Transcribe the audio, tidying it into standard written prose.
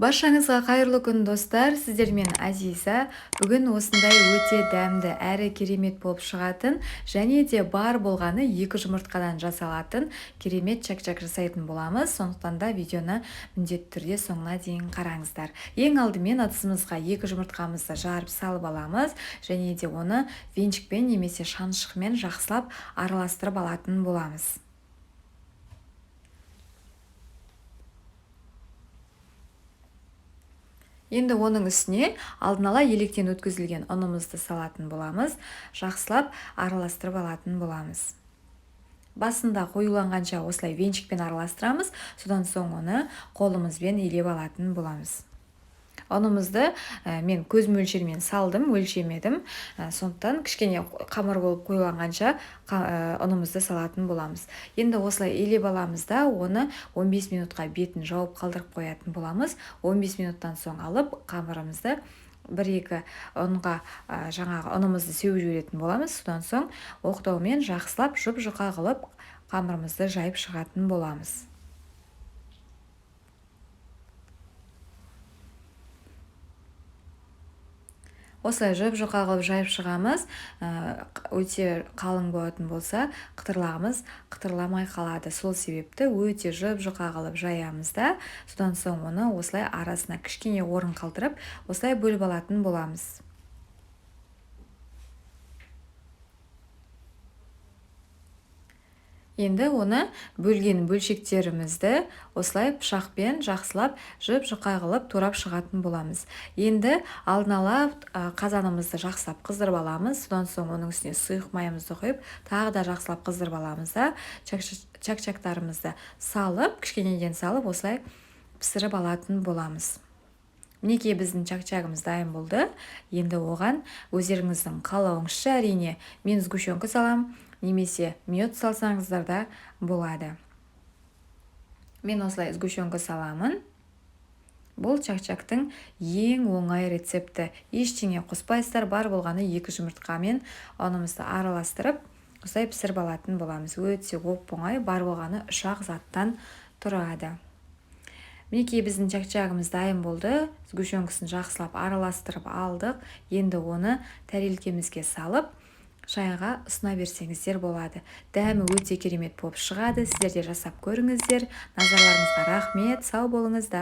Баршаңызға қайырлы күн достар, сіздермен Азиза. Бүгін осындай өте дәмді әрі керемет болып шығатын және де бар болғаны 2 жұмыртқадан жасалатын керемет чак-чак жасайтын боламыз. Сондықтан да видеоны міндетті түрде соңына дейін қараңыздар. Ең алдымен ыдысымызға 2 жұмыртқамызды жарып салып аламыз және де оны венчикпен немесе шанышқымен жақсылап араластырып алатын боламыз. Енді оның үстіне алдын ала електен өткізілген ұнымызды салатын боламыз, жақсылап араластырып алатын боламыз. Басында қоюланғанша осылай венчикпен араластырамыз, содан соң оны қолымызбен илеп алатын боламыз. Ұнымызды мен көз мөлшермен салдым, өлшемедім. Сондықтан кішкене қамыр болып қойылғанша ұнымызды салатын боламыз. Енді осылай илеп аламыз да, оны 15 минутқа бетін жауып қалдырып қоятын боламыз. 15 минуттан соң алып қамырымызды 1-2 ұнға жаңағы ұнымызды сеуіп жіберетін боламыз. Содан соң оқтаумен жақсылап жұп-жұқа қылып қамырымызды жайып шығатын боламыз. Осылай жұп-жұқа қылып жайып шығамыз. Өте қалың болатын болса, қытырлағымыз қытырламай қалады. Сол себепті өте жұп-жұқа қылып жаямыз да, содан соң оны осылай арасына кішкене орын қалдырып, осылай бөліп алатын боламыз. Енді оны бөлген бөлшектерімізді осылай пышақпен жақсылап жұп-жұқа қылып турап шығатын боламыз. Енді алдын ала қазанымызды жақсылап қыздырып аламыз. Содан соң оның үстіне сұйық майымызды құйып, тағы да жақсылап қыздырып аламыз да, чак-чактарымызды салып, кішкенеден салып, осылай пісіріп алатын боламыз. Мінекей біздің чак-чагымыз дайын болды. Енді оған өздеріңіздің қалауыңызша, әрине, мен сгущенка салам, немесе мед салсаңыздар да болады. Мен осылай сгущенка саламын. Бұл чак-чактың ең оңай рецепті. Ештеңе қоспайсыздар, бар болғаны 2 жұмыртқамен ұнымызды араластырып, осылай пісіріп алатын боламыз. Өте оп-оңай, бар болғаны 3-ақ заттан тұрады. Мінекей біздің чак-чагымыз дайын болды. Сгущенкасын жақсылап араластырып алдық. Енді оны тәрелкемізге салып, шайға ұсына берсеңіздер болады. Дәмі өте керемет болып шығады. Сіздер де жасап көріңіздер. Назарларыңызға рахмет. Сау болыңыздар.